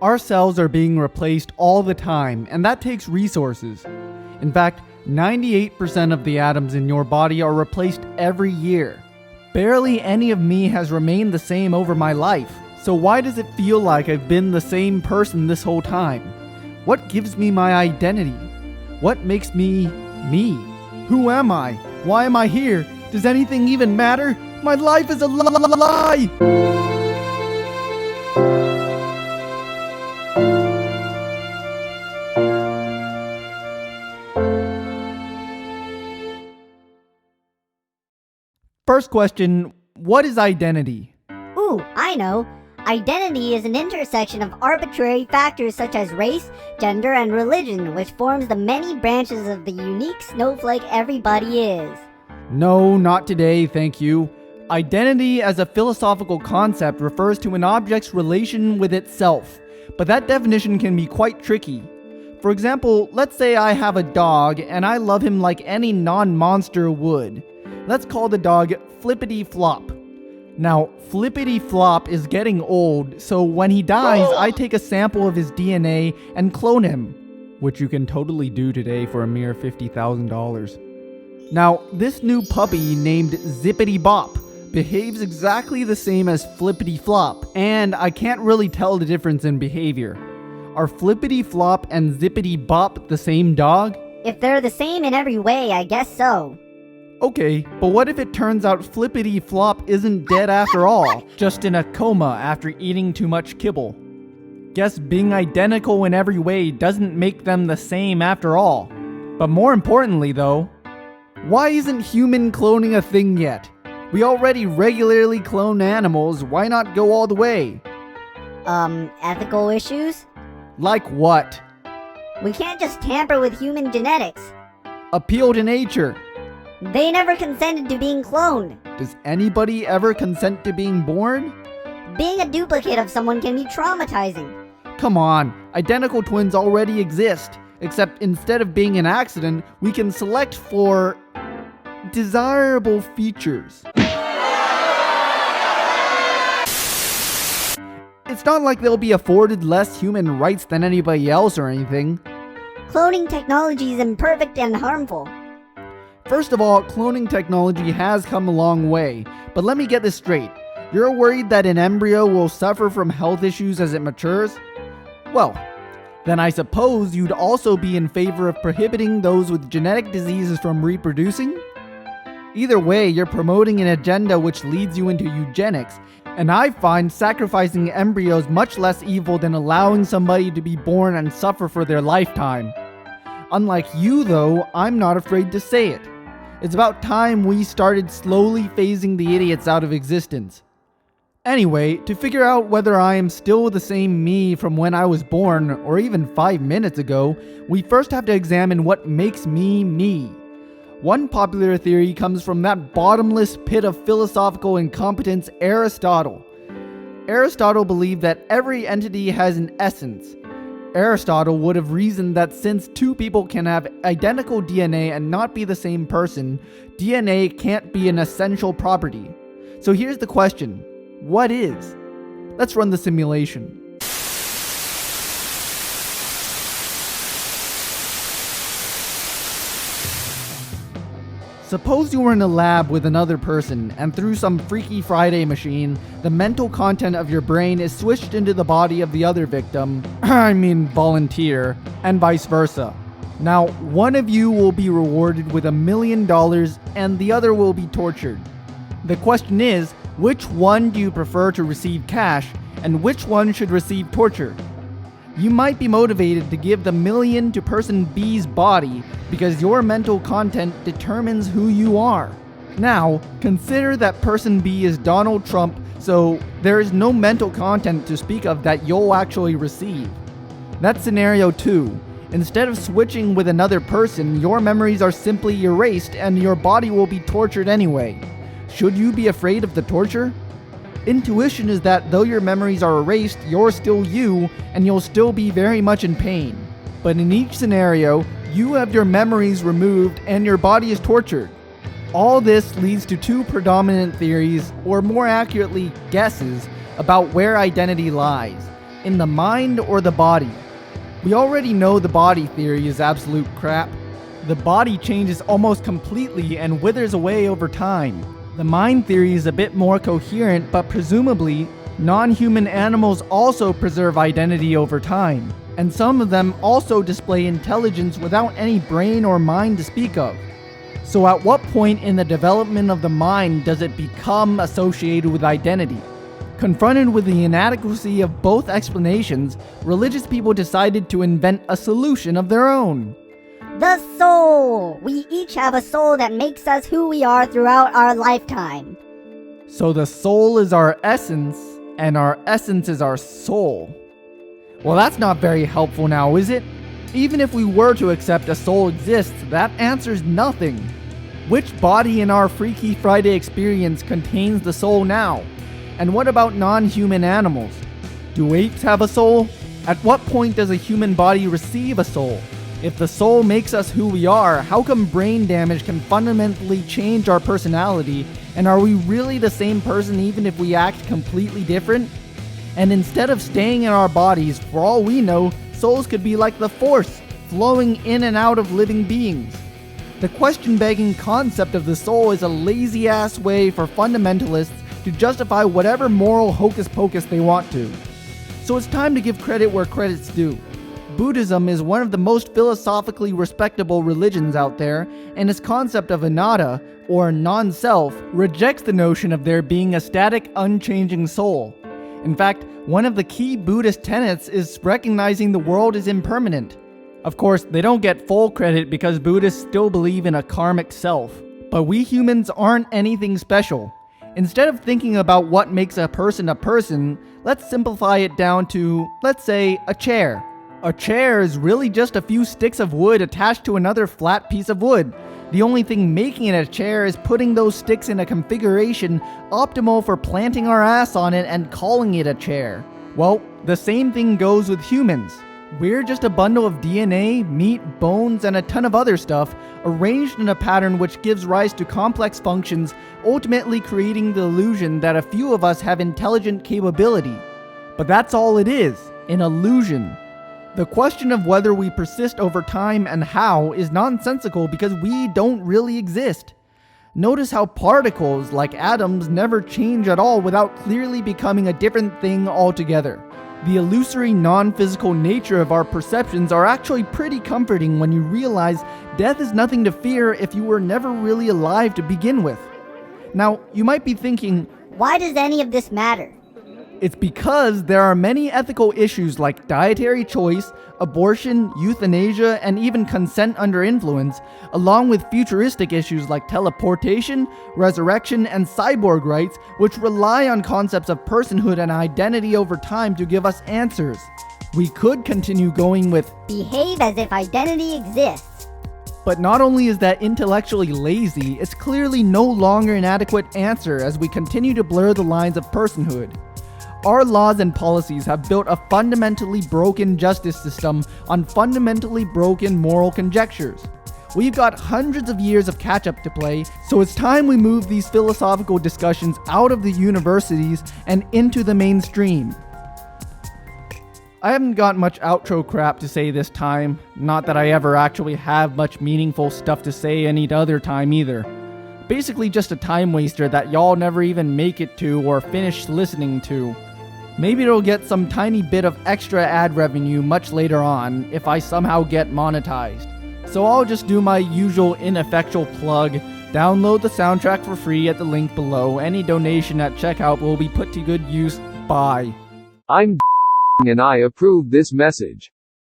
Our cells are being replaced all the time, and that takes resources. In fact, 98% of the atoms in your body are replaced every year. Barely any of me has remained the same over my life, so why does it feel like I've been the same person this whole time? What gives me my identity? What makes me me? Who am I? Why am I here? Does anything even matter? My life is a lie! First question, what is identity? Ooh, I know. Identity is an intersection of arbitrary factors such as race, gender, and religion, which forms the many branches of the unique snowflake everybody is. No, not today, thank you. Identity as a philosophical concept refers to an object's relation with itself, but that definition can be quite tricky. For example, let's say I have a dog and I love him like any non-monster would. Let's call the dog Flippity Flop. Now, Flippity Flop is getting old, so when he dies, I take a sample of his DNA and clone him, which you can totally do today for a mere $50,000. Now, this new puppy named Zippity Bop behaves exactly the same as Flippity Flop, and I can't really tell the difference in behavior. Are Flippity Flop and Zippity Bop the same dog? If they're the same in every way, I guess so. Okay, but what if it turns out Flippity Flop isn't dead after all, just in a coma after eating too much kibble? Guess being identical in every way doesn't make them the same after all. But more importantly though, why isn't human cloning a thing yet? We already regularly clone animals, why not go all the way? Ethical issues? Like what? We can't just tamper with human genetics. Appeal to nature. They never consented to being cloned. Does anybody ever consent to being born? Being a duplicate of someone can be traumatizing. Come on, identical twins already exist. Except instead of being an accident, we can select for desirable features. It's not like they'll be afforded less human rights than anybody else or anything. Cloning technology is imperfect and harmful. First of all, cloning technology has come a long way, but let me get this straight. You're worried that an embryo will suffer from health issues as it matures? Well, then I suppose you'd also be in favor of prohibiting those with genetic diseases from reproducing? Either way, you're promoting an agenda which leads you into eugenics, and I find sacrificing embryos much less evil than allowing somebody to be born and suffer for their lifetime. Unlike you though, I'm not afraid to say it. It's about time we started slowly phasing the idiots out of existence. Anyway, to figure out whether I am still the same me from when I was born, or even 5 minutes ago, we first have to examine what makes me me. One popular theory comes from that bottomless pit of philosophical incompetence, Aristotle. Aristotle believed that every entity has an essence. Aristotle would have reasoned that since two people can have identical DNA and not be the same person, DNA can't be an essential property. So here's the question. What is? Let's run the simulation. Suppose you were in a lab with another person, and through some Freaky Friday machine, the mental content of your brain is switched into the body of the other victim, volunteer, and vice versa. Now, one of you will be rewarded with $1 million, and the other will be tortured. The question is, which one do you prefer to receive cash, and which one should receive torture? You might be motivated to give the $1 million to person B's body because your mental content determines who you are. Now, consider that person B is Donald Trump, so there is no mental content to speak of that you'll actually receive. That's scenario 2. Instead of switching with another person, your memories are simply erased and your body will be tortured anyway. Should you be afraid of the torture? Intuition is that though your memories are erased, you're still you, and you'll still be very much in pain. But in each scenario, you have your memories removed and your body is tortured. All this leads to two predominant theories, or more accurately, guesses, about where identity lies. in the mind or the body? We already know the body theory is absolute crap. The body changes almost completely and withers away over time. The mind theory is a bit more coherent, but presumably, non-human animals also preserve identity over time, and some of them also display intelligence without any brain or mind to speak of. So at what point in the development of the mind does it become associated with identity? Confronted with the inadequacy of both explanations, religious people decided to invent a solution of their own. The soul! We each have a soul that makes us who we are throughout our lifetime. So the soul is our essence, and our essence is our soul. Well, that's not very helpful now, is it? Even if we were to accept a soul exists, that answers nothing. Which body in our Freaky Friday experience contains the soul now? And what about non-human animals? Do apes have a soul? At what point does a human body receive a soul? If the soul makes us who we are, how come brain damage can fundamentally change our personality? And are we really the same person even if we act completely different? And instead of staying in our bodies, for all we know, souls could be like the Force, flowing in and out of living beings. The question-begging concept of the soul is a lazy-ass way for fundamentalists to justify whatever moral hocus-pocus they want to. So it's time to give credit where credit's due. Buddhism is one of the most philosophically respectable religions out there, and its concept of anatta, or non-self, rejects the notion of there being a static, unchanging soul. In fact, one of the key Buddhist tenets is recognizing the world is impermanent. Of course, they don't get full credit because Buddhists still believe in a karmic self. But we humans aren't anything special. Instead of thinking about what makes a person, let's simplify it down to, let's say, a chair. A chair is really just a few sticks of wood attached to another flat piece of wood. The only thing making it a chair is putting those sticks in a configuration optimal for planting our ass on it and calling it a chair. Well, the same thing goes with humans. We're just a bundle of DNA, meat, bones, and a ton of other stuff, arranged in a pattern which gives rise to complex functions, ultimately creating the illusion that a few of us have intelligent capability. But that's all it is, an illusion. The question of whether we persist over time and how is nonsensical because we don't really exist. Notice how particles, like atoms, never change at all without clearly becoming a different thing altogether. The illusory non-physical nature of our perceptions are actually pretty comforting when you realize death is nothing to fear if you were never really alive to begin with. Now, you might be thinking, why does any of this matter? It's because there are many ethical issues like dietary choice, abortion, euthanasia, and even consent under influence, along with futuristic issues like teleportation, resurrection, and cyborg rights, which rely on concepts of personhood and identity over time to give us answers. We could continue going with, behave as if identity exists. But not only is that intellectually lazy, it's clearly no longer an adequate answer as we continue to blur the lines of personhood. Our laws and policies have built a fundamentally broken justice system on fundamentally broken moral conjectures. We've got hundreds of years of catch-up to play, so it's time we move these philosophical discussions out of the universities and into the mainstream. I haven't got much outro crap to say this time, not that I ever actually have much meaningful stuff to say any other time either. Basically just a time waster that y'all never even make it to or finish listening to. Maybe it'll get some tiny bit of extra ad revenue much later on if I somehow get monetized. So I'll just do my usual ineffectual plug, download the soundtrack for free at the link below. Any donation at checkout will be put to good use. Bye. I'm and I approve this message.